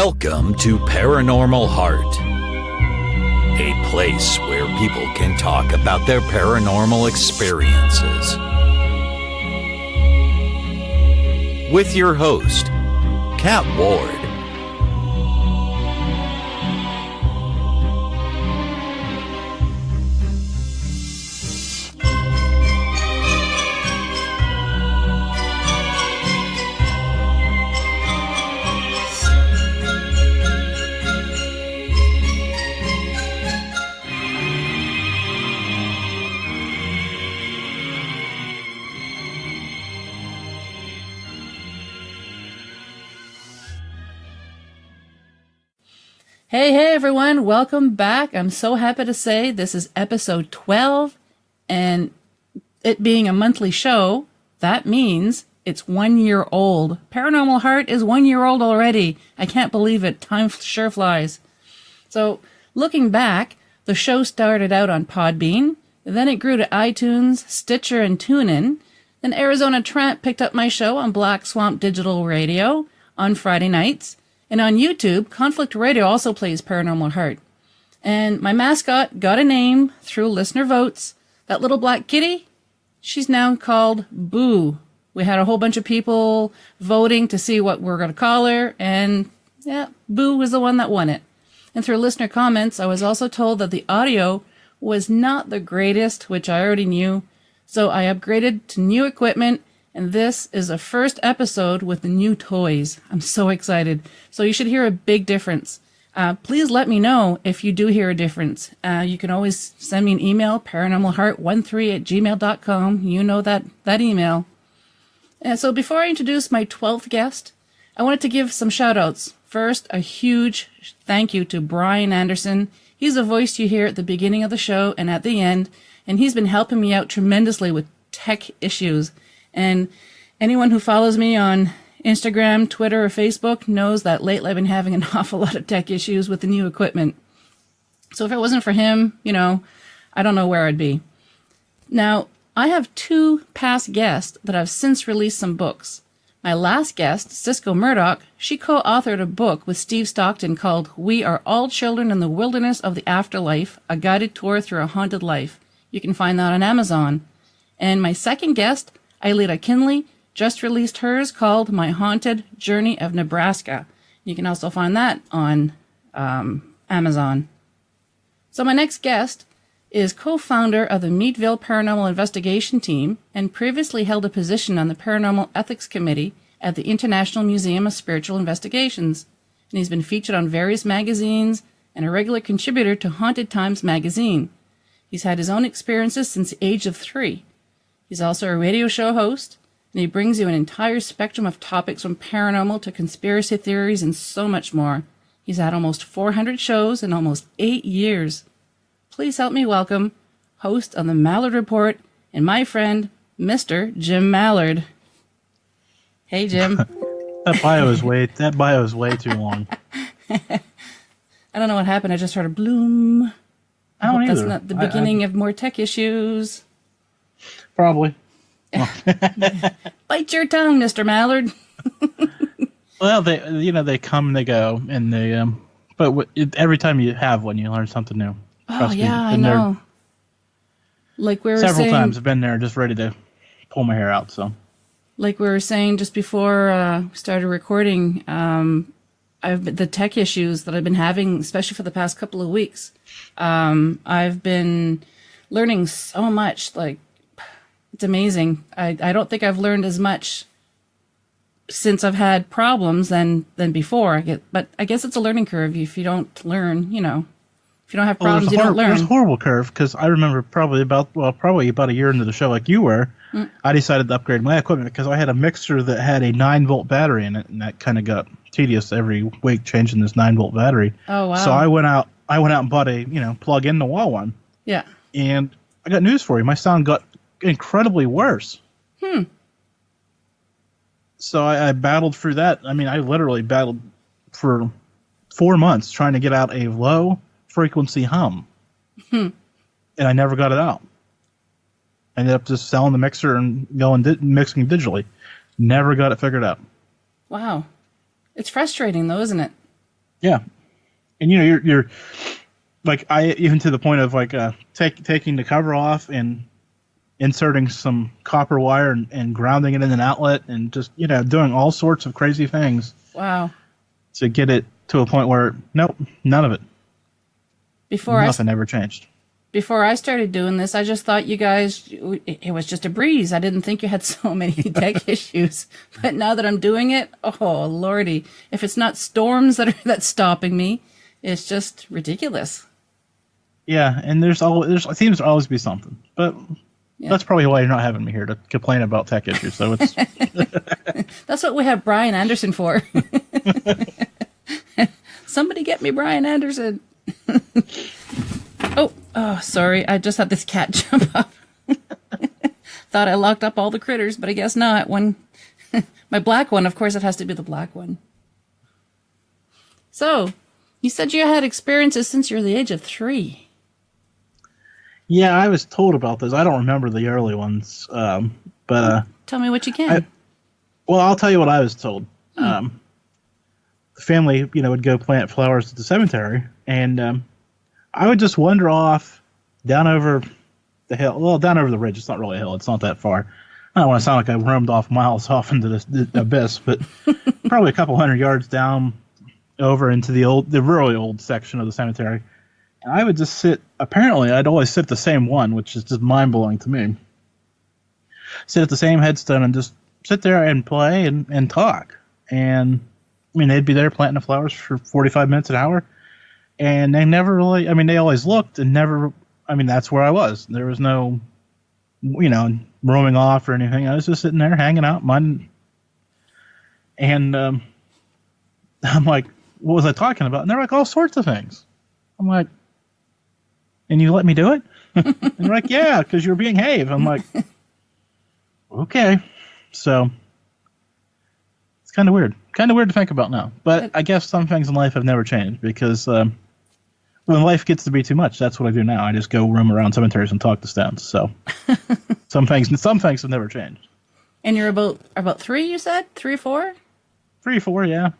Welcome to Paranormal Heart, a place where people can talk about their paranormal experiences. With your host, Kat Ward. Hey everyone, welcome back. I'm so happy to say this is episode 12, and it being a monthly show, that means it's 1 year old. Paranormal Heart is 1 year old already. I can't believe it. Time sure flies. So, looking back, the show started out on Podbean, then it grew to iTunes, Stitcher, and TuneIn. Then Arizona Trent picked up my show on Black Swamp Digital Radio on Friday nights. And on YouTube, Conflict Radio also plays Paranormal Heart. And my mascot got a name through listener votes. That little black kitty, she's now called Boo. We had a whole bunch of people voting to see what we're going to call her. And yeah, Boo was the one that won it. And through listener comments, I was also told that the audio was not the greatest, which I already knew. So I upgraded to new equipment. And this is the first episode with the new toys. I'm so excited. So you should hear a big difference. Please let me know if you do hear a difference. You can always send me an email, paranormalheart13@gmail.com. You know that email. And so before I introduce my 12th guest, I wanted to give some shout outs. First, a huge thank you to Brian Anderson. He's the voice you hear at the beginning of the show and at the end. And he's been helping me out tremendously with tech issues. And anyone who follows me on Instagram, Twitter, or Facebook knows that lately I've been having an awful lot of tech issues with the new equipment. So if it wasn't for him, I don't know where I'd be. Now, I have two past guests that have since released some books. My last guest, Cisco Murdoch, she co-authored a book with Steve Stockton called We Are All Children in the Wilderness of the Afterlife, A Guided Tour Through a Haunted Life. You can find that on Amazon. And my second guest, Ailita Kinley, just released hers called My Haunted Journey of Nebraska. You can also find that on Amazon. So my next guest is co-founder of the Meadville Paranormal Investigation Team and previously held a position on the Paranormal Ethics Committee at the International Museum of Spiritual Investigations. And he's been featured on various magazines and a regular contributor to Haunted Times magazine. He's had his own experiences since the age of 3. He's also a radio show host, and he brings you an entire spectrum of topics from paranormal to conspiracy theories and so much more. He's had almost 400 shows in almost 8 years. Please help me welcome host of the Malliard Report and my friend, Mr. Jim Malliard. Hey, Jim. That bio is way too long. I don't know what happened. I just heard a bloom. I don't either. That's not the beginning of more tech issues. Probably. Bite your tongue, Mr. Malliard. Well, they come and they go, and they but every time you have one, you learn something new. Oh yeah, I know. Like we were several saying, times I've been there, just ready to pull my hair out. So, like we were saying just before we started recording, the tech issues that I've been having, especially for the past couple of weeks, I've been learning so much. Like, it's amazing. I don't think I've learned as much since I've had problems than before. But I guess it's a learning curve. If you don't learn, if you don't have problems, you don't learn. There's a horrible curve, because I remember probably about a year into the show, like you were, I decided to upgrade my equipment because I had a mixer that had a 9-volt battery in it, and that kind of got tedious every week changing this 9-volt battery. Oh wow! So I went out and bought a plug in the wall one. Yeah. And I got news for you. My sound got incredibly worse. So I battled through that. I mean, I literally battled for 4 months trying to get out a low frequency hum. And I never got it out. I ended up just selling the mixer and mixing digitally. Never got it figured out. Wow. It's frustrating though, isn't it? Yeah, and you're like I even to the point of like taking the cover off and inserting some copper wire and grounding it in an outlet and just doing all sorts of crazy things. Wow. To get it to a point where nope, none of it. Nothing ever changed. Before I started doing this, I just thought you guys, it was just a breeze. I didn't think you had so many tech issues. But now that I'm doing it, oh, Lordy. If it's not storms that's stopping me, it's just ridiculous. Yeah, and it seems to always be something. But that's probably why you're not having me here, to complain about tech issues. So it's That's what we have Brian Anderson for. Somebody get me Brian Anderson. Oh, sorry. I just had this cat jump up. Thought I locked up all the critters, but I guess not. My black one, of course, it has to be the black one. So, you said you had experiences since you're the age of 3. Yeah, I was told about this. I don't remember the early ones, but tell me what you can. I'll tell you what I was told. The family, would go plant flowers at the cemetery, and I would just wander off down over the hill. Well, down over the ridge. It's not really a hill. It's not that far. I don't want to sound like I roamed off miles off into the abyss, but probably a couple hundred yards down over into the really old section of the cemetery. And I would just sit. Apparently, I'd always sit at the same one, which is just mind-blowing to me. Sit at the same headstone and just sit there and play and talk. And, they'd be there planting the flowers for 45 minutes an hour. And they never really, they always looked and never, that's where I was. There was no, roaming off or anything. I was just sitting there hanging out, and I'm like, what was I talking about? And they're like, all sorts of things. I'm like, and you let me do it? And they're like, yeah, because you're being behave. I'm like, okay. So it's kind of weird. Kind of weird to think about now. But I guess some things in life have never changed because when life gets to be too much, that's what I do now. I just go roam around cemeteries and talk to stones. So some things have never changed. And you're about 3, you said? 3 or 4? 3 or 4, yeah.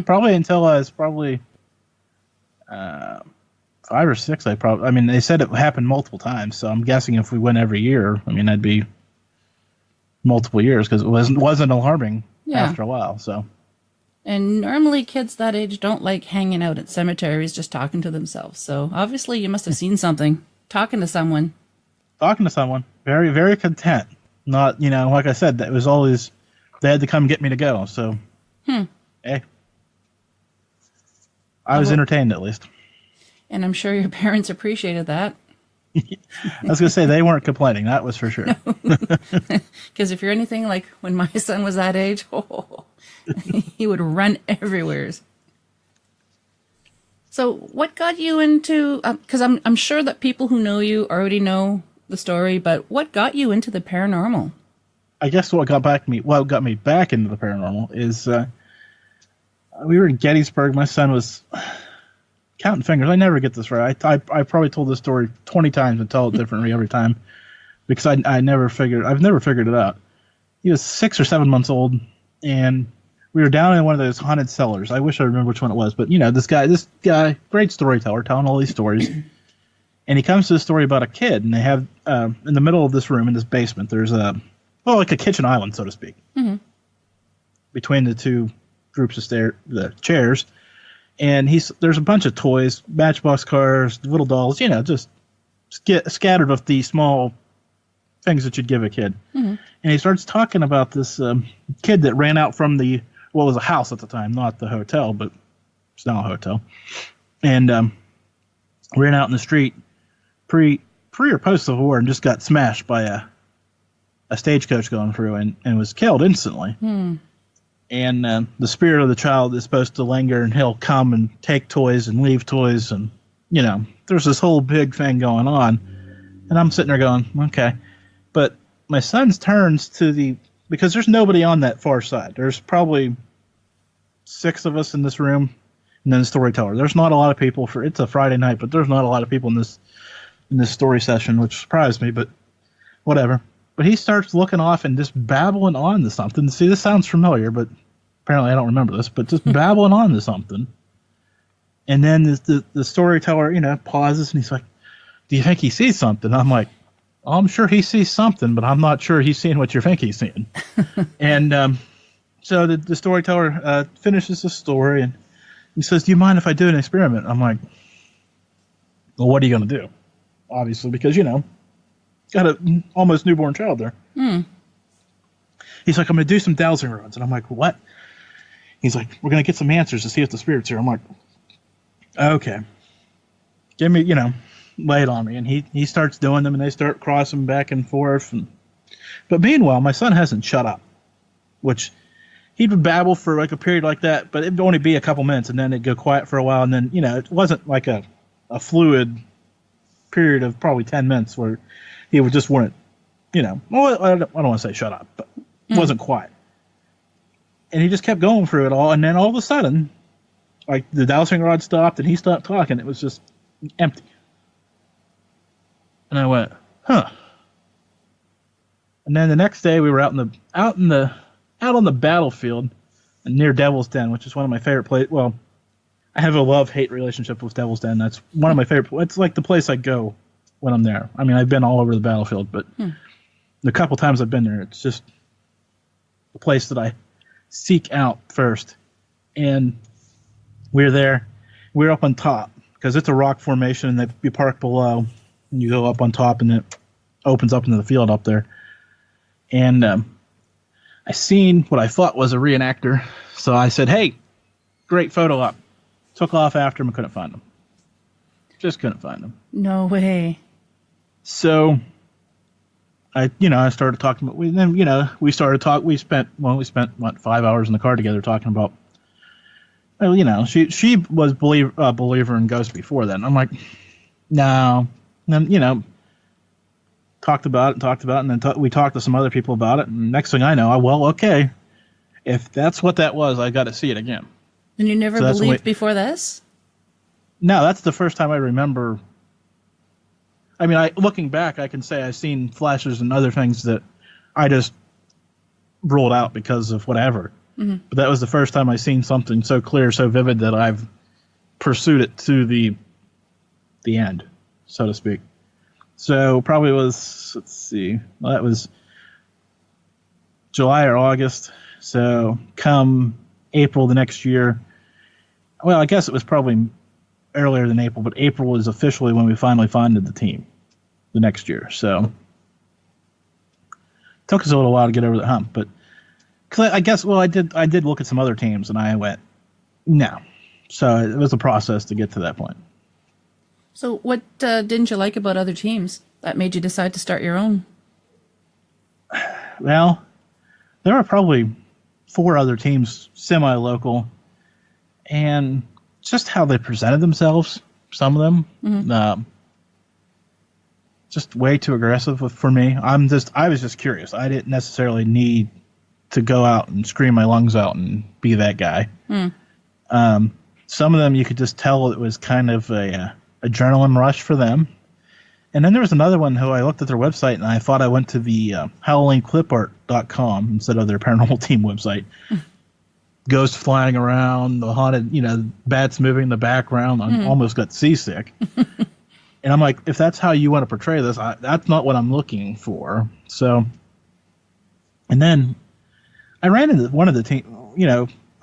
Probably until I was probably 5 or 6. They said it happened multiple times. So I'm guessing if we went every year, that'd be multiple years because it wasn't alarming after a while. So. And normally kids that age don't like hanging out at cemeteries just talking to themselves. So obviously you must have seen something. Talking to someone. Very, very content. Not, like I said, that was always, they had to come get me to go. So, I was entertained at least. And I'm sure your parents appreciated that. I was going to say, they weren't complaining. That was for sure. Because if you're anything like when my son was that age, he would run everywhere. So what got you into, because I'm sure that people who know you already know the story, but what got you into the paranormal? I guess what got me back into the paranormal is we were in Gettysburg. My son was counting fingers. I never get this right. I probably told this story 20 times and tell it differently every time because I've never figured it out. He was 6 or 7 months old, and we were down in one of those haunted cellars. I wish I remember which one it was, but this guy, great storyteller, telling all these stories. And he comes to a story about a kid, and they have in the middle of this room, in this basement, there's like a kitchen island, so to speak, between the two groups of the chairs. And there's a bunch of toys, Matchbox cars, little dolls, just scattered with the small things that you'd give a kid. And he starts talking about this kid that ran out from it was a house at the time, not the hotel, but it's now a hotel. And ran out in the street pre or post the war and just got smashed by a stagecoach going through and was killed instantly. And the spirit of the child is supposed to linger, and he'll come and take toys and leave toys, and there's this whole big thing going on. And I'm sitting there going, okay. But my son turns to because there's nobody on that far side. There's probably 6 of us in this room, and then the storyteller. There's not a lot of people it's a Friday night, but there's not a lot of people in this story session, which surprised me, but whatever. But he starts looking off and just babbling on to something. See, this sounds familiar, but apparently I don't remember this, but just babbling on to something. And then the storyteller, pauses and he's like, "Do you think he sees something?" I'm like, "I'm sure he sees something, but I'm not sure he's seeing what you think he's seeing." And so the storyteller finishes the story and he says, "Do you mind if I do an experiment?" I'm like, "Well, what are you going to do?" Obviously, because, got a almost newborn child there. He's like, "I'm going to do some dowsing rods." And I'm like, "What?" He's like, "We're going to get some answers to see if the spirit's here." I'm like, "Okay. Give me, lay it on me." And he starts doing them, and they start crossing back and forth. But meanwhile, my son hasn't shut up, which he would babble for like a period like that, but it'd only be a couple minutes, and then it'd go quiet for a while, and then, it wasn't like a fluid period of probably 10 minutes where he would just wouldn't, well, I don't want to say shut up, but it wasn't quiet. And he just kept going through it all, and then all of a sudden, like, the dowsing rod stopped, and he stopped talking. It was just empty. And I went, huh. And then the next day, we were out on the battlefield near Devil's Den, which is one of my favorite places. Well, I have a love-hate relationship with Devil's Den. That's one of my favorite. It's like the place I go when I'm there. I mean, I've been all over the battlefield, but the couple times I've been there, it's just the place that I seek out first. And we're there. We're up on top because it's a rock formation, and you park below, and you go up on top, and it opens up into the field up there. And I seen what I thought was a reenactor, so I said, "Hey, great photo op." Took off after him and couldn't find him. Just couldn't find him. No way. So I started talking. We started talking. We spent 5 hours in the car together talking about. Well, she was a believer in ghosts before then. I'm like, no. And then talked about it, and then we talked to some other people about it. And next thing I know, okay, if that's what that was, I got to see it again. And you never believed before this? No, that's the first time I remember. I mean, looking back, I can say I've seen flashes and other things that I just ruled out because of whatever. Mm-hmm. But that was the first time I seen something so clear, so vivid that I've pursued it to the end, so to speak. So probably was, let's see, well, that was July or August. So come April the next year, well, I guess it was probably earlier than April, but April was officially when we finally funded the team the next year. So it took us a little while to get over the hump, but cause I guess, well, I did look at some other teams, and I went, no. So it was a process to get to that point. So what didn't you like about other teams that made you decide to start your own? Well, there were probably 4 other teams, semi-local, and just how they presented themselves, some of them, just way too aggressive for me. I was just curious. I didn't necessarily need to go out and scream my lungs out and be that guy. Some of them you could just tell it was kind of a adrenaline rush for them. And then there was another one who I looked at their website, and I thought I went to the HalloweenClipArt.com instead of their paranormal team website. Ghosts flying around, the haunted, bats moving in the background. I almost got seasick. And I'm like, if that's how you want to portray this, that's not what I'm looking for. So, and then I ran into one of the team,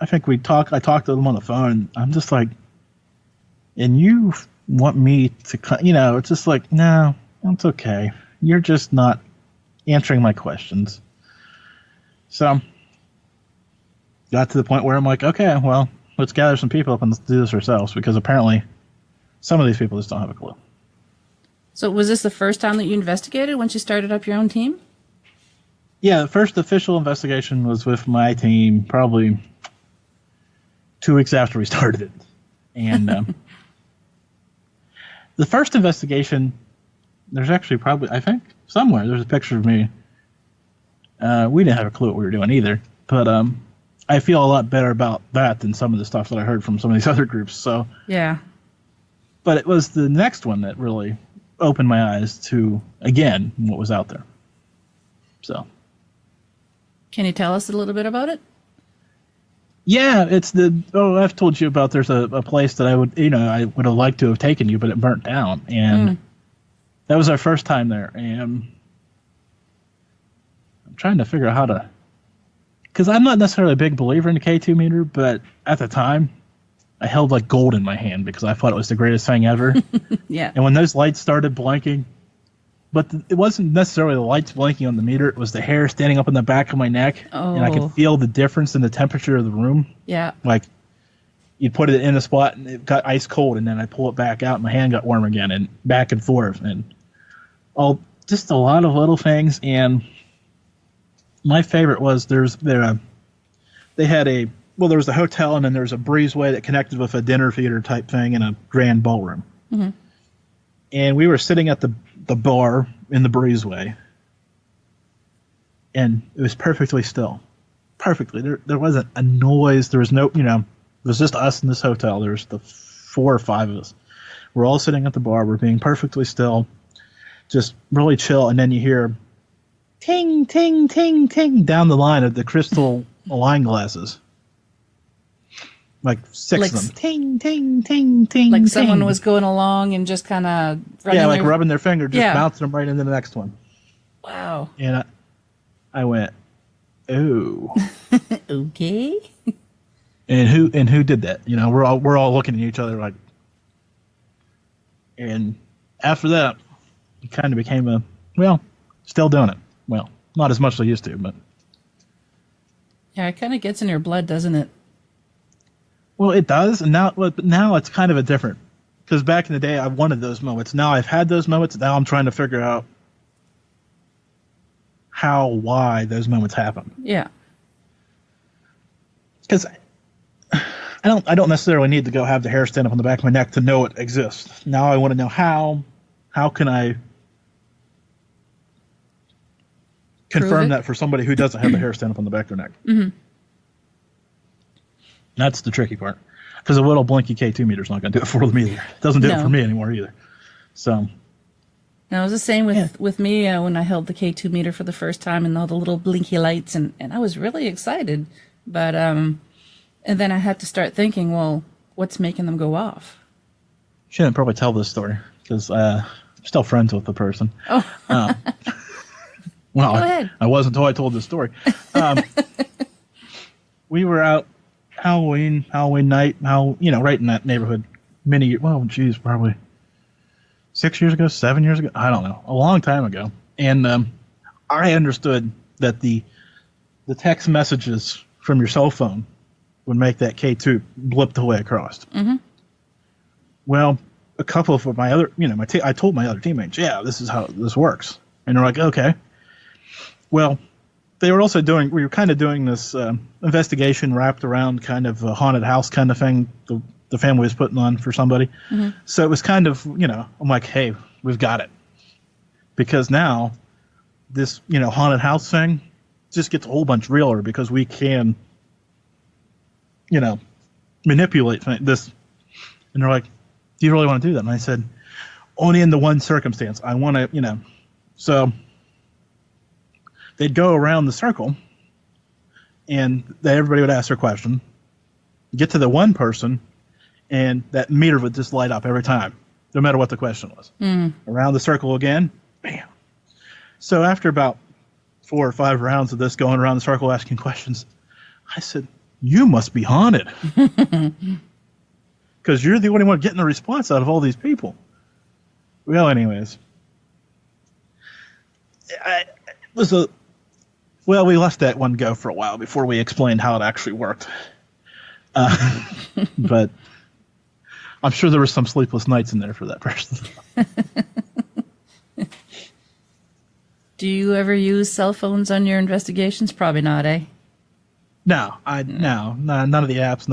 I think I talked to them on the phone, and I'm just like, and you want me to, it's just like, no, it's okay. You're just not answering my questions. So got to the point where I'm like, okay, well, let's gather some people up and let's do this ourselves, because apparently some of these people just don't have a clue. So was this the first time that you investigated once you started up your own team? Yeah, the first official investigation was with my team probably 2 weeks after we started it. And the first investigation, there's actually probably, I think, somewhere, there's a picture of me. We didn't have a clue what we were doing either. But I feel a lot better about that than some of the stuff that I heard from some of these other groups. So yeah. But it was the next one that really opened my eyes to, again, what was out there. So. Can you tell us a little bit about it? Yeah, it's I've told you about. There's a place that I would have liked to have taken you, but it burnt down, and that was our first time there. And I'm trying to figure out how to, because I'm not necessarily a big believer in the K2 meter, but at the time, I held like gold in my hand because I thought it was the greatest thing ever. Yeah. And when those lights started blinking, but it wasn't necessarily the lights blinking on the meter, it was the hair standing up on the back of my neck, and I could feel the difference in the temperature of the room. Yeah. Like, you put it in a spot and it got ice cold, and then I pull it back out and my hand got warm again, and back and forth, and just a lot of little things. And my favorite was they had there was a hotel, and then there was a breezeway that connected with a dinner theater type thing and a grand ballroom. Mm-hmm. And we were sitting at the bar in the breezeway, and it was perfectly still. Perfectly. There wasn't a noise. There was no, it was just us in this hotel. There's the 4 or 5 of us. We're all sitting at the bar. We're being perfectly still, just really chill. And then you hear ting, ting, ting, ting down the line of the crystal wine glasses. Like 6 of them. Ting, ting, ting, ting, like ting. someone was going along and just kind of rubbing their finger, just bouncing them right into the next one. Wow. And I went, oh. Okay. And who did that? We're all looking at each other like. And after that, it kind of became still doing it. Well, not as much as I used to, but. Yeah, it kind of gets in your blood, doesn't it? Well, it does, and now it's kind of a different. Because back in the day, I wanted those moments. Now I've had those moments. Now I'm trying to figure out why those moments happen. Yeah. Because I don't necessarily need to go have the hair stand up on the back of my neck to know it exists. Now I want to know how can I confirm that for somebody who doesn't have the hair stand up on the back of their neck. Mm-hmm. That's the tricky part, because a little blinky K2 meter is not going to do it for them either. It doesn't do it for me anymore either. So. Now, it was the same with me when I held the K2 meter for the first time and all the little blinky lights, and I was really excited. But and then I had to start thinking, well, what's making them go off? Shouldn't probably tell this story because I'm still friends with the person. Oh. Well, go ahead. I wasn't until I told this story. We were out Halloween night, right in that neighborhood probably 6 years ago, 7 years ago, I don't know, a long time ago. And I understood that the text messages from your cell phone would make that K2 blip the way across. Mm-hmm. Well, a couple of my other, I told my other teammates, this is how this works. And they're like, okay. Well, we were kind of doing this investigation wrapped around kind of a haunted house kind of thing the family was putting on for somebody. Mm-hmm. So it was kind of, I'm like, hey, we've got it. Because now this, haunted house thing just gets a whole bunch realer because we can, manipulate this. And they're like, do you really want to do that? And I said, only in the one circumstance. I want to, so they'd go around the circle, and everybody would ask their question, get to the one person, and that meter would just light up every time, no matter what the question was. Mm. Around the circle again, bam. So after about 4 or 5 rounds of this going around the circle asking questions, I said, you must be haunted. Because you're the only one getting a response out of all these people. Well, anyways. We let that one go for a while before we explained how it actually worked. But I'm sure there were some sleepless nights in there for that person. Do you ever use cell phones on your investigations? Probably not, eh? No, none of the apps.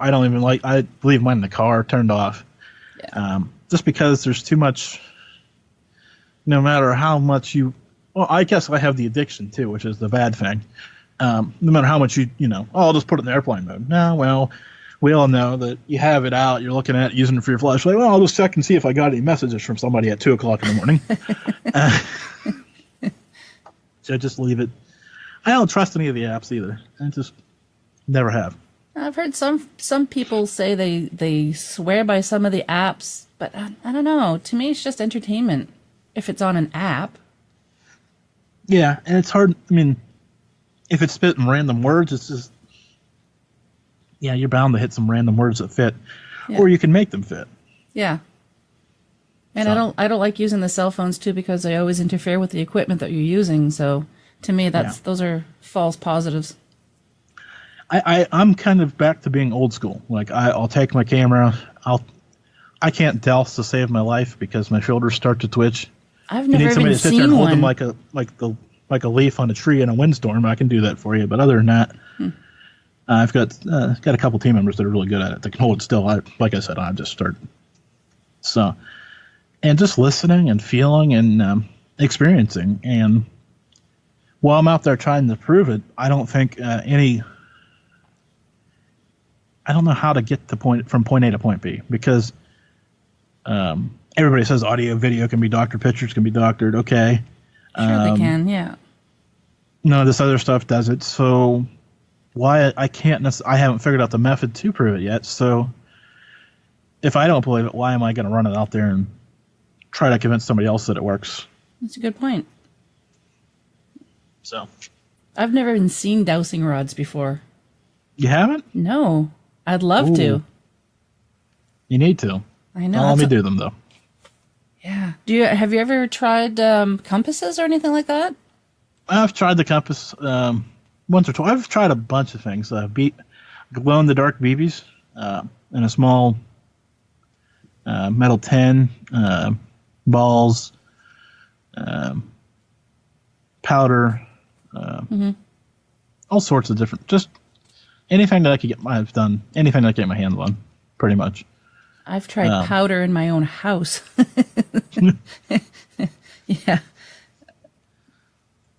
I don't even like. I leave mine in the car, turned off. Yeah. Just because there's too much. No matter how much you. Well, I guess I have the addiction too, which is the bad thing. No matter how much I'll just put it in airplane mode. No, well, we all know that you have it out, you're looking at it, using it for your flashlight. Well, I'll just check and see if I got any messages from somebody at 2:00 in the morning. So just leave it. I don't trust any of the apps either. I just never have. I've heard some people say they swear by some of the apps, but I don't know. To me, it's just entertainment if it's on an app. Yeah, and it's hard. I mean, if it's spitting random words, it's just, yeah, you're bound to hit some random words that fit, or you can make them fit. Yeah. And So. I don't like using the cell phones too because they always interfere with the equipment that you're using. So to me, those are false positives. I'm kind of back to being old school. Like I'll take my camera. I can't douse to save my life because my shoulders start to twitch. I've You need never somebody even to sit there and seen hold them one. like a leaf on a tree in a windstorm. I can do that for you. But other than that, I've got a couple team members that are really good at it. They can hold it still. Like I said, I just start. So, and just listening and feeling and experiencing. And while I'm out there trying to prove it, I don't think I don't know how to get from point A to point B because everybody says audio, video can be doctored, pictures can be doctored. Okay. Sure they can, yeah. None of this other stuff does it. So why I haven't figured out the method to prove it yet. So if I don't believe it, why am I going to run it out there and try to convince somebody else that it works? That's a good point. So I've never even seen dowsing rods before. you haven't? No. I'd love to. You need to. I know. Let me do them though. Yeah. Have you ever tried compasses or anything like that? I've tried the compass once or twice. I've tried a bunch of things. Glow in the dark BBs in a small metal tin, balls, powder, all sorts of different. Just anything that I could get. I've done anything that I could get my hands on, pretty much. I've tried powder in my own house. Yeah.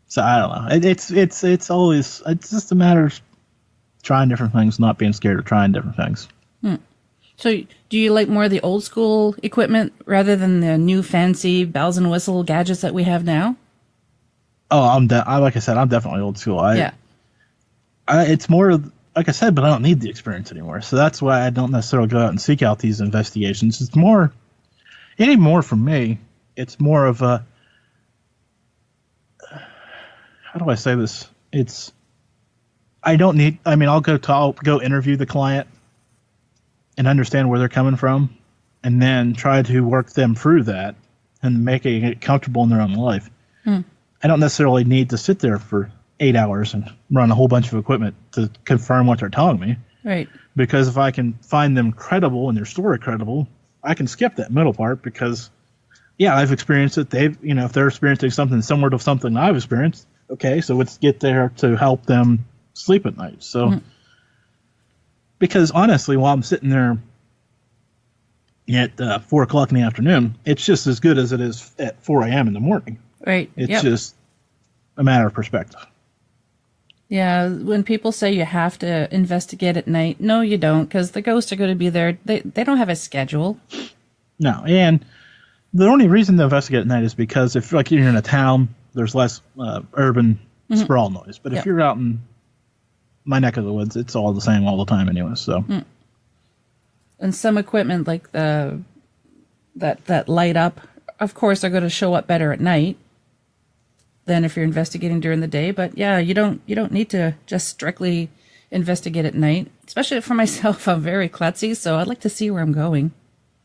So I don't know. It's always just a matter of trying different things, not being scared of trying different things. So do you like more of the old school equipment rather than the new fancy bells and whistle gadgets that we have now? Oh, like I said, I'm definitely old school. Yeah. It's more like I said, but I don't need the experience anymore. So that's why I don't necessarily go out and seek out these investigations. It's more, anymore for me. It's more of a, how do I say this? I'll go interview the client and understand where they're coming from, and then try to work them through that and making it comfortable in their own life. I don't necessarily need to sit there for 8 hours and run a whole bunch of equipment to confirm what they're telling me. Right. Because if I can find them credible and their story credible, I can skip that middle part because, yeah, I've experienced it. If they're experiencing something similar to something I've experienced, okay, so let's get there to help them sleep at night. So, because honestly, while I'm sitting there at 4 o'clock in the afternoon, it's just as good as it is at 4 a.m. in the morning. Right. It's just a matter of perspective. Yeah, when people say you have to investigate at night, no, you don't, because the ghosts are going to be there. They don't have a schedule. No, and the only reason to investigate at night is because if you're in a town, there's less urban sprawl noise. But if you're out in my neck of the woods, it's all the same all the time anyway. So, and some equipment like that light up, of course, are going to show up better at night than if you're investigating during the day. But yeah, you don't need to just strictly investigate at night. Especially for myself, I'm very klutzy, so I'd like to see where I'm going.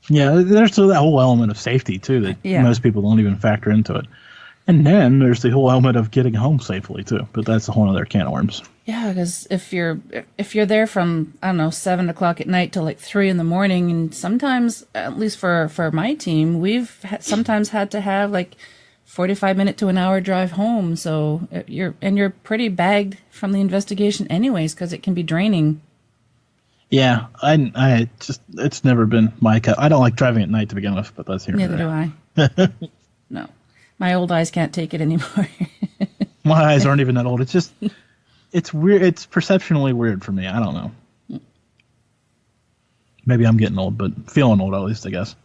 Yeah, there's that whole element of safety too that most people don't even factor into it. And then there's the whole element of getting home safely too. But that's a whole other can of worms. Yeah, because if you're there from 7 o'clock at night till like 3 in the morning, and sometimes, at least for my team, we've sometimes had to have like 45-minute to an hour drive home. So you're pretty bagged from the investigation anyways, because it can be draining. Yeah, it's never been my cup. I don't like driving at night to begin with, but that's here. Neither do I. No, my old eyes can't take it anymore. My eyes aren't even that old. It's just, it's weird. It's perceptionally weird for me. I don't know. Maybe I'm getting old, but feeling old at least, I guess.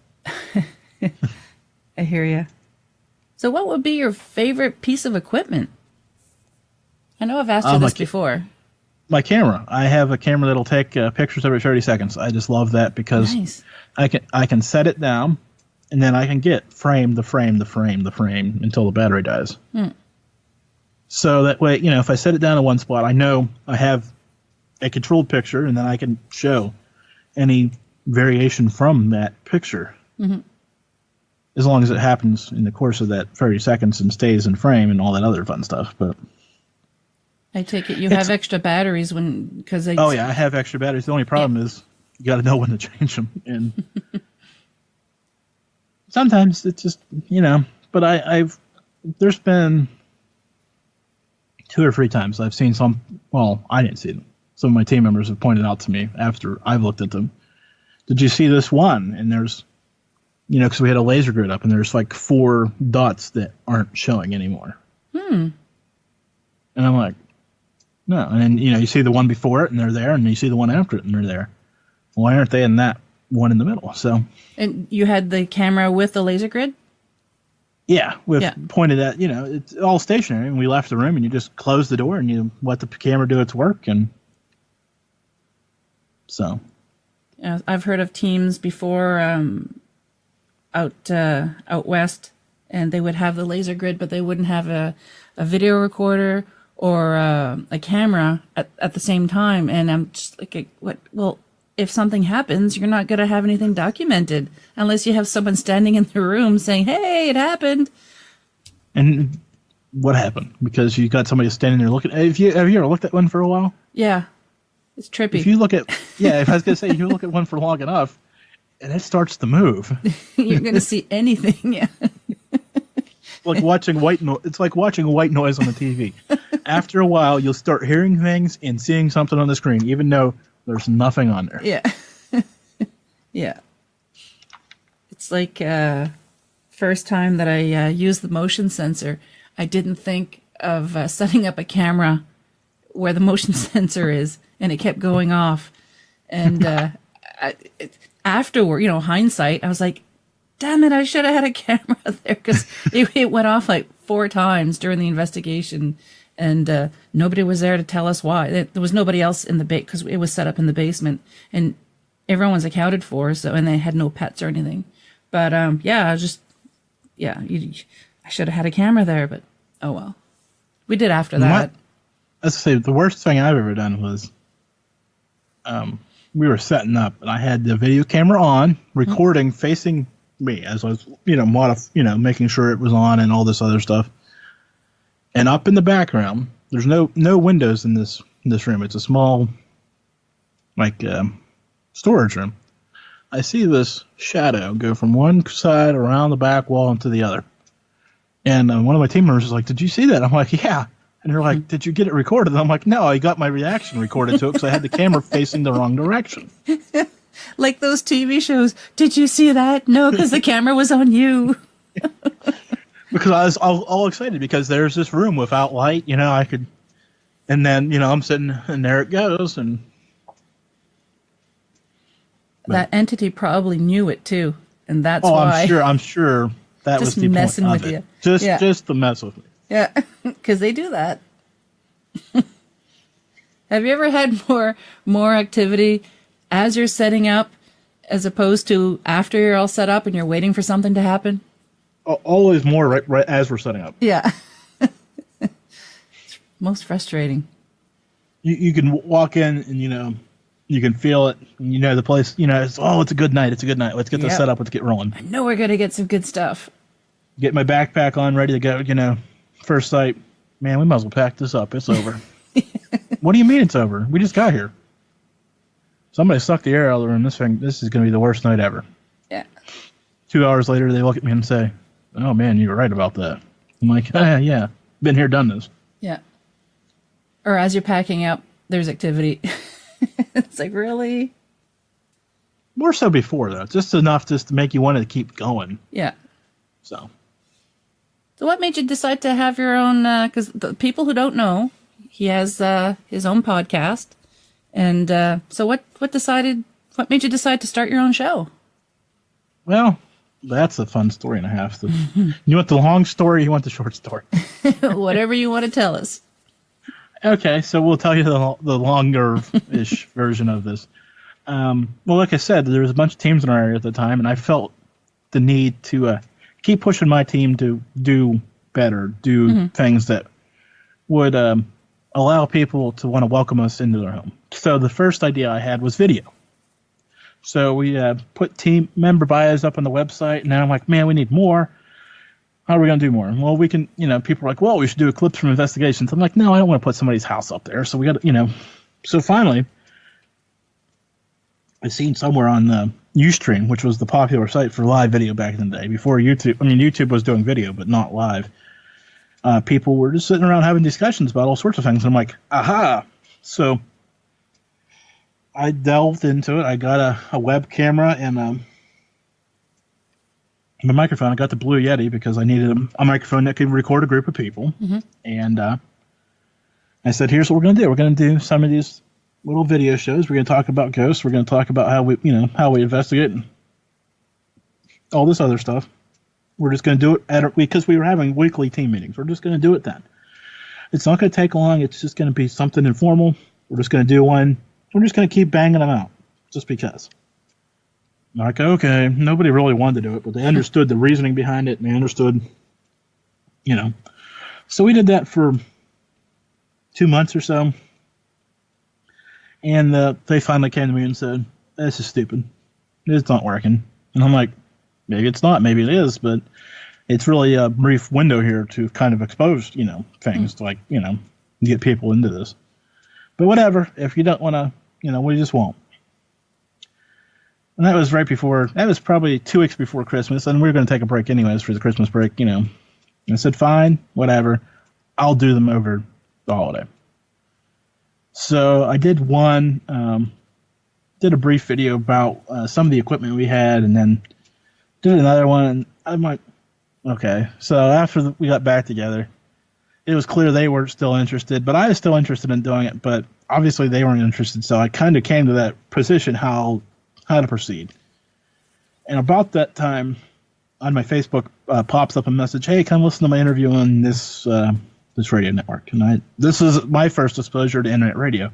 I hear you. So what would be your favorite piece of equipment? I know I've asked you this before. My camera. I have a camera that'll take pictures every 30 seconds. I just love that because Nice. I can set it down, and then I can get frame until the battery dies. So that way, if I set it down in one spot, I know I have a controlled picture, and then I can show any variation from that picture. As long as it happens in the course of that 30 seconds and stays in frame and all that other fun stuff. But I take it you have extra batteries because I have extra batteries. The only problem is you got to know when to change them. And sometimes it's just, but there's been 2 or 3 times I've seen I didn't see them. Some of my team members have pointed out to me after I've looked at them. Did you see this one? And there's, because we had a laser grid up, and there's like 4 dots that aren't showing anymore. And I'm like, no. And then, you see the one before it, and they're there, and you see the one after it, and they're there. Why aren't they in that one in the middle? So. And you had the camera with the laser grid? Yeah, pointed at, it's all stationary, and we left the room, and you just close the door, and you let the camera do its work, and so. I've heard of teams before out west, and they would have the laser grid, but they wouldn't have a video recorder or a camera at the same time. And I'm just like, what? Well, if something happens, you're not going to have anything documented unless you have someone standing in the room saying, "Hey, it happened." And what happened? Because you got somebody standing there looking. Have you ever looked at one for a while? Yeah, it's trippy. If you look at, if I was going to say, if you look at one for long enough, and it starts to move, you're going to see anything. Yeah. Like watching it's like watching white noise on the TV. After a while, you'll start hearing things and seeing something on the screen, even though there's nothing on there. Yeah. Yeah. It's like first time that I used the motion sensor, I didn't think of setting up a camera where the motion sensor is, and it kept going off. And afterward, hindsight, I was like, damn it, I should have had a camera there, because it went off like 4 times during the investigation, and nobody was there to tell us why. There was nobody else in the because it was set up in the basement, and everyone was accounted for, and they had no pets or anything. But I should have had a camera there, but oh well. We did after that. Let's say the worst thing I've ever done was, we were setting up, and I had the video camera on, recording facing me as I was, making sure it was on and all this other stuff. And up in the background, there's no windows in this room. It's a small, storage room. I see this shadow go from one side around the back wall into the other. And one of my team members is like, "Did you see that?" I'm like, "Yeah." And they're like, "Did you get it recorded?" And I'm like, "No, I got my reaction recorded to it because I had the camera facing the wrong direction." Like those TV shows. Did you see that? No, because the camera was on you. Because I was all excited because there's this room without light, I could, and then, I'm sitting, and there it goes. And that entity probably knew it too. And that's why. I'm sure that was the messing point with of it. you. Just to mess with me. Yeah, because they do that. Have you ever had more activity as you're setting up as opposed to after you're all set up and you're waiting for something to happen? Always more right as we're setting up. Yeah. It's most frustrating. You can walk in and, you can feel it. And, the place, it's a good night. It's a good night. Let's get this set up. Let's get rolling. I know we're going to get some good stuff. Get my backpack on, ready to go, First sight, man, we might as well pack this up. It's over. What do you mean it's over? We just got here. Somebody sucked the air out of the room. This is going to be the worst night ever. Yeah. 2 hours later, they look at me and say, "Oh, man, you were right about that." I'm like, yeah, been here, done this. Yeah. Or as you're packing up, there's activity. It's like, really? More so before, though. Just enough just to make you want to keep going. Yeah. So what made you decide to have your own, because the people who don't know, he has his own podcast. And so what made you decide to start your own show? Well, that's a fun story and a half. You want the long story or you want the short story? Whatever you want to tell us. Okay, so we'll tell you the longer-ish version of this. Well, like I said, there was a bunch of teams in our area at the time, and I felt the need to keep pushing my team to do better, do things that would allow people to want to welcome us into their home. So the first idea I had was video. So we put team member bios up on the website, and then I'm like, man, we need more. How are we going to do more? Well, we can, people are like, well, we should do clips from investigations. I'm like, no, I don't want to put somebody's house up there. So we got to, So finally, I seen somewhere on Ustream, which was the popular site for live video back in the day, before YouTube. I mean, YouTube was doing video, but not live. People were just sitting around having discussions about all sorts of things. And I'm like, aha. So I delved into it. I got a web camera and my microphone. I got the Blue Yeti because I needed a microphone that could record a group of people. And I said, here's what we're going to do. We're going to do some of these little video shows. We're going to talk about ghosts. We're going to talk about how we investigate and all this other stuff. We're just going to do it because we were having weekly team meetings. We're just going to do it then. It's not going to take long. It's just going to be something informal. We're just going to do one. We're just going to keep banging them out just because. Like, okay, nobody really wanted to do it, but they understood the reasoning behind it, and they understood, So we did that for 2 months or so, and they finally came to me and said, this is stupid. It's not working. And I'm like, maybe it's not, maybe it is, but it's really a brief window here to kind of expose, things, to get people into this. But whatever, if you don't want to, we just won't. And that was probably 2 weeks before Christmas, and we were going to take a break anyways for the Christmas break, I said, fine, whatever, I'll do them over the holiday. So I did did a brief video about some of the equipment we had, and then did another one, and I'm like, okay. So after we got back together, it was clear they were still interested, but I was still interested in doing it, but obviously they weren't interested, so I kind of came to that position how to proceed. And about that time, on my Facebook pops up a message, hey, come listen to my interview on this radio network. And this is my first exposure to internet radio.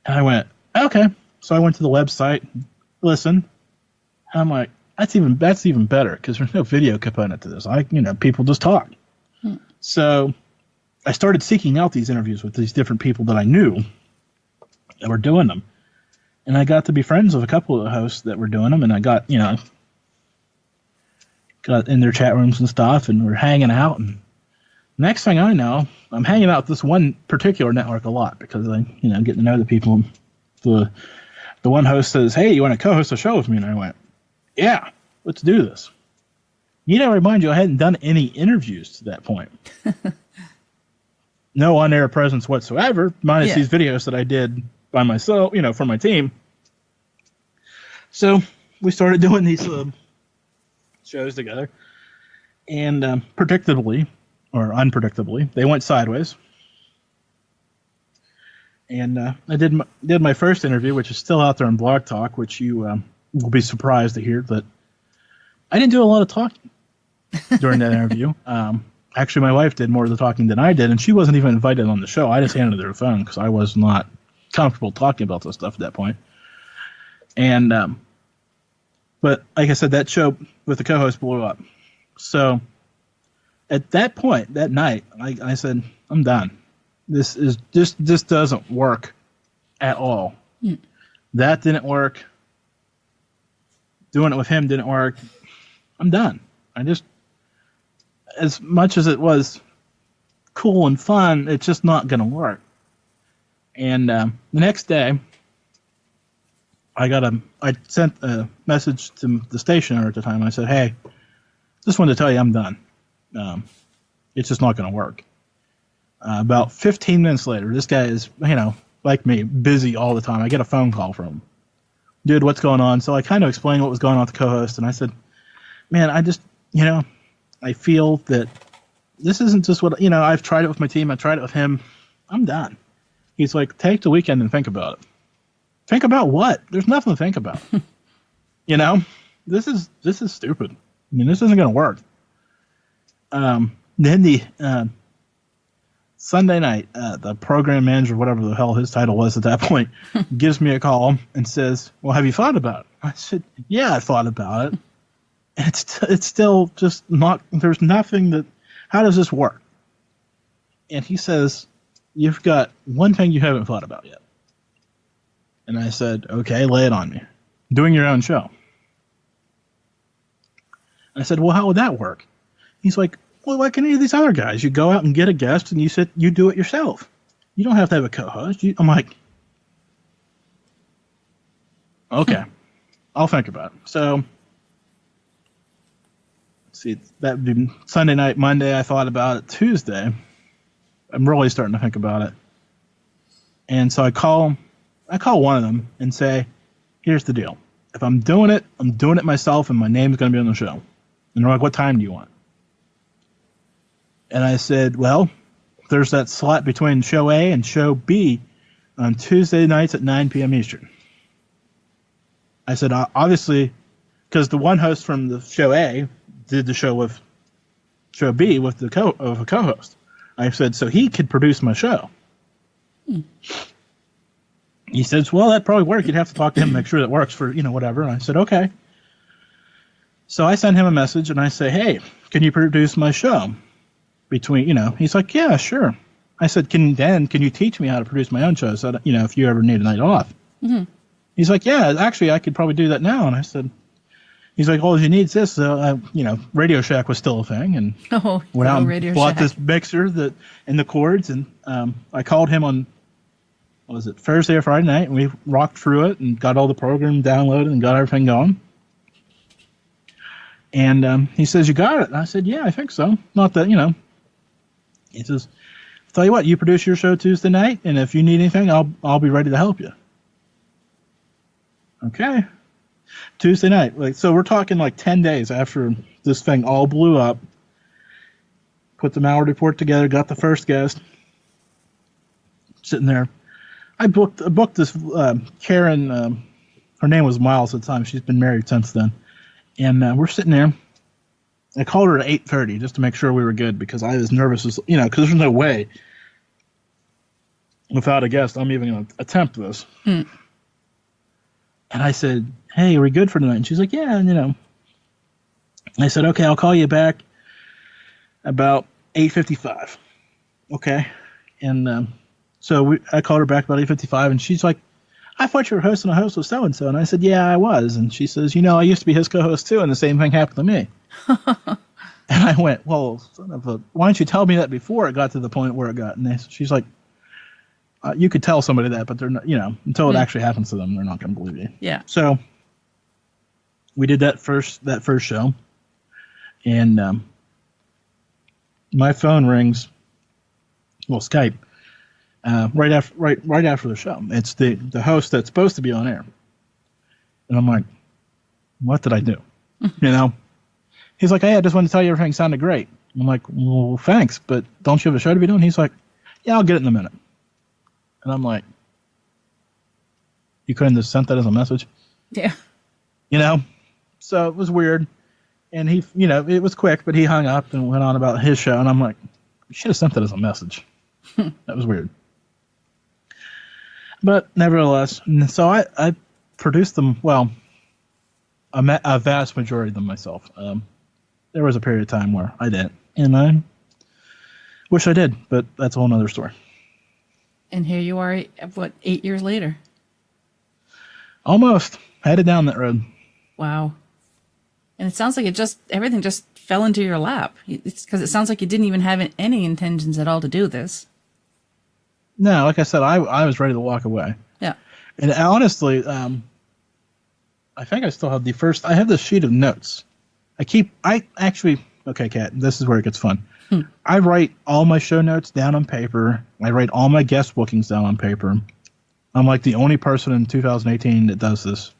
And I went, okay. So I went to the website, listened, and I'm like, that's even better because there's no video component to this. People just talk. So I started seeking out these interviews with these different people that I knew that were doing them. And I got to be friends with a couple of the hosts that were doing them, and I got in their chat rooms and stuff, and we're hanging out. And next thing I know, I'm hanging out with this one particular network a lot because I, getting to know the people. The one host says, hey, you want to co-host a show with me? And I went, yeah, let's do this. Need to remind you, I hadn't done any interviews to that point. No on-air presence whatsoever, minus these videos that I did by myself, for my team. So we started doing these shows together, and predictably or unpredictably, they went sideways. And I did my first interview, which is still out there on Blog Talk, which you will be surprised to hear that I didn't do a lot of talking during that interview. Actually, my wife did more of the talking than I did, and she wasn't even invited on the show. I just handed her the phone because I was not comfortable talking about this stuff at that point. And but like I said, that show with the co-host blew up. So at that point, that night, I said, I'm done. This doesn't work at all. That didn't work. Doing it with him didn't work. I'm done. As much as it was cool and fun, it's just not going to work. And the next day, I sent a message to the station owner at the time. I said, hey, just wanted to tell you I'm done. It's just not going to work. About 15 minutes later, this guy is, like me, busy all the time. I get a phone call from him. Dude, what's going on? So I kind of explained what was going on with the co-host, and I said, man, I feel that this isn't just what, I've tried it with my team. I tried it with him. I'm done. He's like, take the weekend and think about it. Think about what? There's nothing to think about. This is stupid. I mean, this isn't going to work. Then Sunday night, the program manager, whatever the hell his title was at that point, gives me a call and says, well, have you thought about it? I said, yeah, I thought about it. And it's still just not, there's nothing that, how does this work? And he says, you've got one thing you haven't thought about yet. And I said, okay, lay it on me. Doing your own show. I said, well, how would that work? He's like, well, like any of these other guys, you go out and get a guest and you do it yourself. You don't have to have a co-host. I'm like, okay, I'll think about it. So, let's see, that would be Sunday night. Monday, I thought about it. Tuesday, I'm really starting to think about it. And so I call one of them and say, here's the deal. If I'm doing it myself, and my name's going to be on the show. And they're like, what time do you want? And I said, well, there's that slot between show A and show B on Tuesday nights at 9 p.m. Eastern. I said, obviously, because the one host from the show A did the show with show B with a co-host. I said, so he could produce my show. He says, well, that'd probably work. You'd have to talk to him, make sure that works for, whatever. And I said, okay. So I sent him a message and I say, hey, can you produce my show? He's like, yeah, sure. I said, can you teach me how to produce my own show? So, if you ever need a night off. Mm-hmm. He's like, yeah, actually, I could probably do that now. And I said, he's like, all you need is this. Radio Shack was still a thing. And went out and bought this mixer and the cords. And I called him on, Thursday or Friday night. And we rocked through it and got all the program downloaded and got everything going. And he says, you got it. And I said, yeah, I think so. Not that, He says, I'll tell you what, you produce your show Tuesday night, and if you need anything, I'll be ready to help you. Okay. Tuesday night. So we're talking 10 days after this thing all blew up. Put the Malliard report together, got the first guest. Sitting there. I booked this Karen, her name was Miles at the time. She's been married since then. And we're sitting there. I called her at 8:30 just to make sure we were good because I was nervous as because there's no way without a guest I'm even going to attempt this. And I said, "Hey, are we good for tonight?" And she's like, "Yeah." And I said, "Okay, I'll call you back about 8:55." Okay, and so I called her back about 8:55, and she's like, I thought you were hosting a host with so-and-so. And I said, yeah, I was. And she says, I used to be his co-host too, and the same thing happened to me. And I went, well, why didn't you tell me that before it got to the point where it got? And she's like, you could tell somebody that, but they're not, until it actually happens to them, they're not going to believe you. Yeah. So we did that first show. And my phone rings, Skype. Right after the show. It's the host that's supposed to be on air. And I'm like, what did I do? He's like, hey, I just wanted to tell you everything sounded great. I'm like, well, thanks, but don't you have a show to be doing? He's like, yeah, I'll get it in a minute. And I'm like, you couldn't have sent that as a message? Yeah. So it was weird. And he, it was quick, but he hung up and went on about his show. And I'm like, you should have sent that as a message. That was weird. But nevertheless, so I produced them, a vast majority of them myself. There was a period of time where I didn't, and I wish I did, but that's a whole nother story. And here you are, 8 years later? Almost. Headed down that road. Wow. And it sounds like everything just fell into your lap. It's because it sounds like you didn't even have any intentions at all to do this. No, like I said, I was ready to walk away. Yeah. And honestly, I think I still have I have this sheet of notes. Okay, Kat, this is where it gets fun. I write all my show notes down on paper. I write all my guest bookings down on paper. I'm like the only person in 2018 that does this,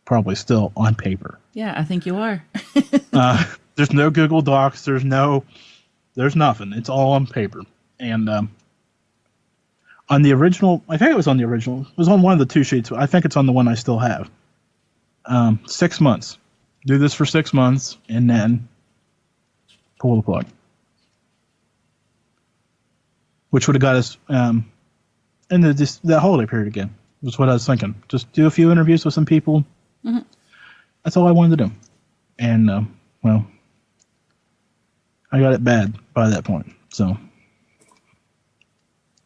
probably still on paper. Yeah, I think you are. There's no Google Docs. There's nothing. It's all on paper. And on the original, I think it was on the original. It was on one of the two sheets. I think it's on the one I still have. 6 months. Do this for 6 months, and then pull the plug. which would have got us in that holiday period again. Was what I was thinking. Just do a few interviews with some people. Mm-hmm. That's all I wanted to do. And well, I got it bad by that point. So,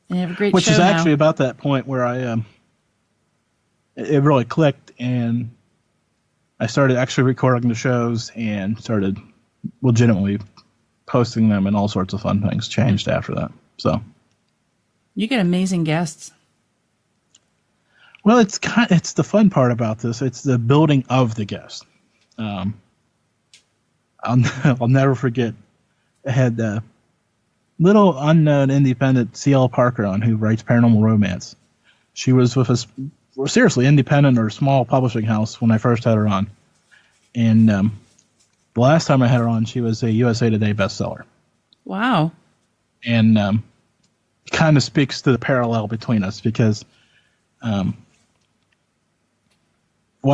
you have a great which show is actually now. About that point where I it really clicked, and I started actually recording the shows and started legitimately posting them, and all sorts of fun things changed after that. So, you get amazing guests. Well, it's the fun part about this. It's the building of the guest. I'll never forget. I had a little unknown independent C.L. Parker on, who writes paranormal romance. She was with us, seriously independent or small publishing house when I first had her on. And the last time I had her on, she was a USA Today bestseller. Wow. And kind of speaks to the parallel between us, because well,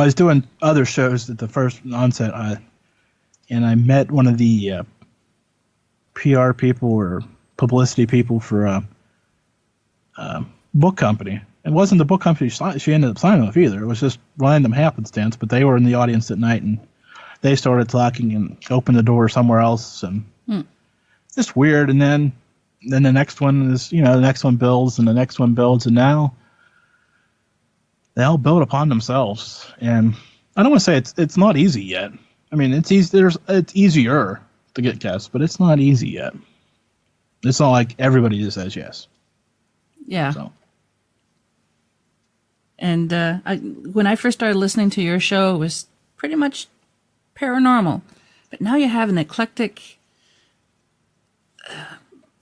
I was doing other shows at the first onset, and I met one of the PR people or publicity people for a book company. It wasn't the book company she ended up signing with either. It was just random happenstance, but they were in the audience at night, and they started talking and opened the door somewhere else, and just weird. And then the next one is, the next one builds, and the next one builds, and now they all build upon themselves. And I don't want to say it's not easy yet. I mean, it's easy. It's easier to get guests, but it's not easy yet. It's not like everybody just says yes. Yeah. So. And when I first started listening to your show, it was pretty much paranormal. But now you have an eclectic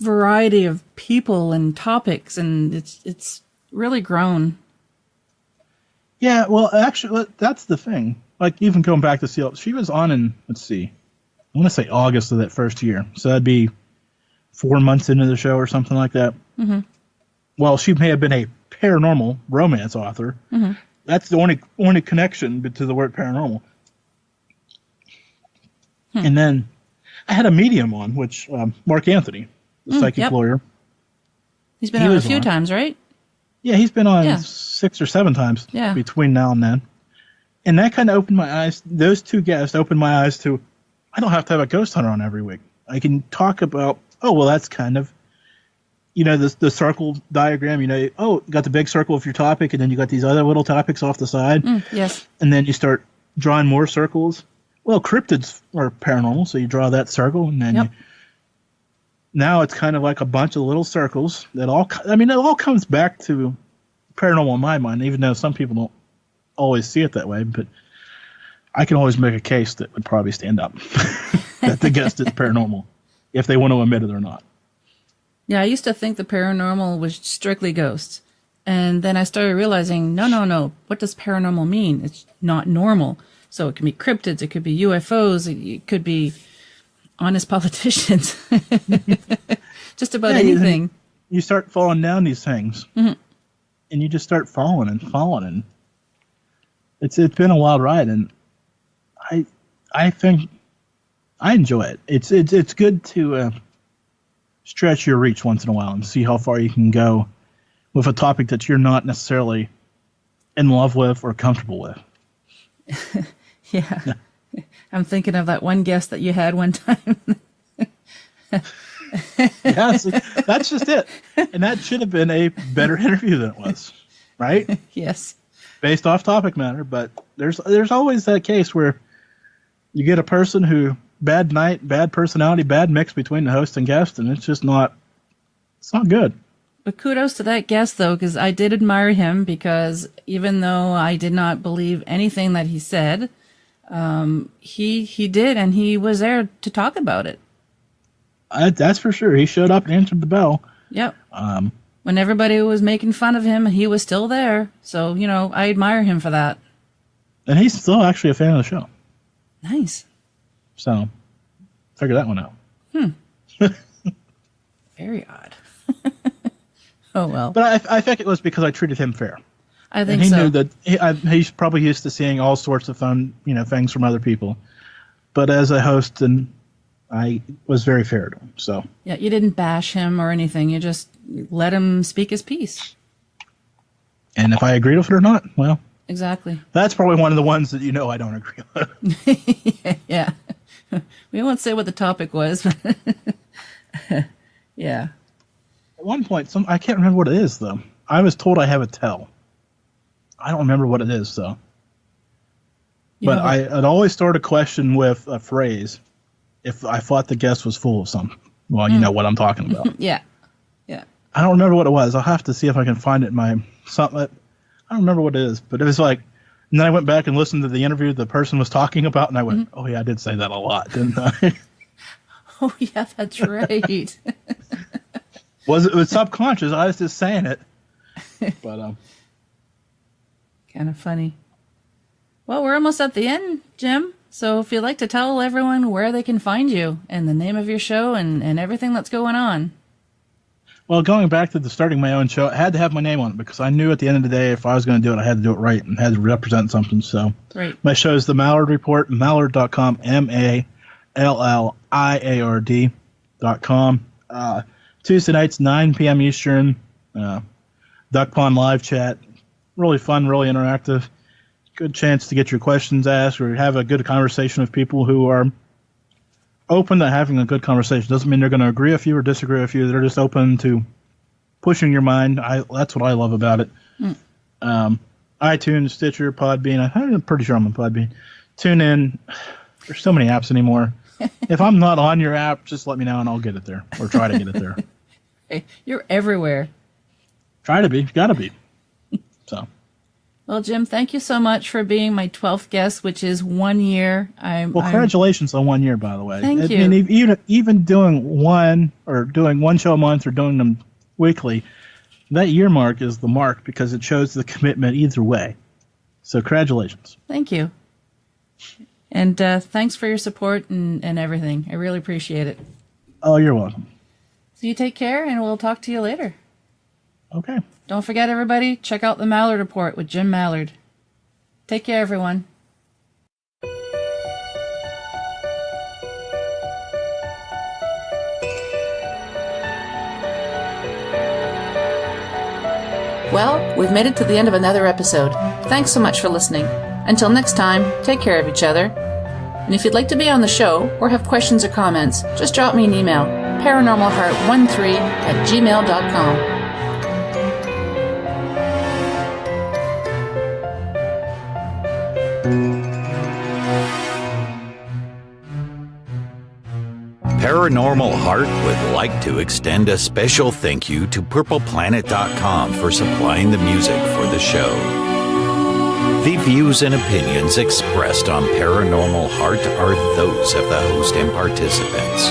variety of people and topics, and it's really grown. Yeah, well, actually, that's the thing. Like, even going back to CL, she was on in, let's see, I want to say August of that first year. So that'd be 4 months into the show or something like that. Mm-hmm. Well, she may have been a paranormal romance author. Mm-hmm. That's the only connection to the word paranormal. And then I had a medium on, which Mark Anthony, the psychic lawyer. He's been on a few times, right? Yeah, he's been on 6 or 7 times between now and then. And that kind of opened my eyes. Those two guests opened my eyes to, I don't have to have a ghost hunter on every week. I can talk about, that's kind of, the circle diagram, you got the big circle of your topic, and then you got these other little topics off the side. Yes. And then you start drawing more circles. Well, cryptids are paranormal, so you draw that circle, and then now it's kind of like a bunch of little circles that it all comes back to paranormal in my mind, even though some people don't always see it that way. But I can always make a case that would probably stand up that the guest is paranormal, if they want to admit it or not. Yeah, I used to think the paranormal was strictly ghosts. And then I started realizing, no. What does paranormal mean? It's not normal. So it can be cryptids, it could be UFOs, it could be honest politicians. Just about anything. You start falling down these things. Mm-hmm. And you just start falling. And it's been a wild ride, and I think I enjoy it. It's good to stretch your reach once in a while and see how far you can go with a topic that you're not necessarily in love with or comfortable with. Yeah. I'm thinking of that one guest that you had one time. Yes, that's just it. And that should have been a better interview than it was, right? Yes. Based off topic matter, but there's always that case where you get a person who bad night, bad personality, bad mix between the host and guest, and it's not good. But kudos to that guest, though, because I did admire him, because even though I did not believe anything that he said, he did, and he was there to talk about it. That's for sure. He showed up and answered the bell. Yep. When everybody was making fun of him, he was still there. So, I admire him for that. And he's still actually a fan of the show. Nice. So, figure that one out. Very odd. Oh, well. But I think it was because I treated him fair. I think and he so. knew that he's probably used to seeing all sorts of fun, things from other people. But as a host and I was very fair to him. So Yeah, you didn't bash him or anything. You just let him speak his piece. and if I agreed with it or not, well, Exactly. that's probably one of the ones that I don't agree with. Yeah. We won't say what the topic was, but yeah. At one point, I can't remember what it is though. I was told I have a tell. I don't remember what it is though. But I'd always start a question with a phrase if I thought the guest was full of something. Well, you know what I'm talking about. Yeah. Yeah. I don't remember what it was. I'll have to see if I can find it in my something. I don't remember what it is, but it was like, and then I went back and listened to the interview the person was talking about, and I went, oh yeah, I did say that a lot, didn't I? Oh, yeah, that's right. It was subconscious. I was just saying it. But Kind of funny. Well, we're almost at the end, Jim. So if you'd like to tell everyone where they can find you and the name of your show and everything that's going on. Well, going back to starting my own show, I had to have my name on it because I knew at the end of the day, if I was going to do it, I had to do it right and had to represent something. So Right. my show is The Malliard Report, Malliard.com, MALLIARD.com. Tuesday nights, 9 p.m. Eastern, Duck Pond live chat. Really fun, really interactive. Good chance to get your questions asked or have a good conversation with people who are open to having a good conversation. Doesn't mean they're going to agree with you or disagree with you. They're just open to pushing your mind. That's what I love about it. iTunes, Stitcher, Podbean. I'm pretty sure I'm on Podbean. Tune in. There's so many apps anymore. If I'm not on your app, just let me know and I'll get it there or try to get it there. Hey, you're everywhere. Try to be. Got to be. So. Well, Jim, thank you so much for being my 12th guest, which is 1 year. Congratulations on 1 year, by the way. Thank you. I mean, even doing one show a month or doing them weekly, that year mark is the mark because it shows the commitment either way. So congratulations. Thank you. And thanks for your support and everything. I really appreciate it. Oh, you're welcome. So you take care, and we'll talk to you later. Okay. Don't forget, everybody, check out the Malliard Report with Jim Malliard. Take care, everyone. Well, we've made it to the end of another episode. Thanks so much for listening. Until next time, take care of each other. And if you'd like to be on the show or have questions or comments, just drop me an email, paranormalheart13@gmail.com. Paranormal Heart would like to extend a special thank you to PurplePlanet.com for supplying the music for the show. The views and opinions expressed on Paranormal Heart are those of the host and participants.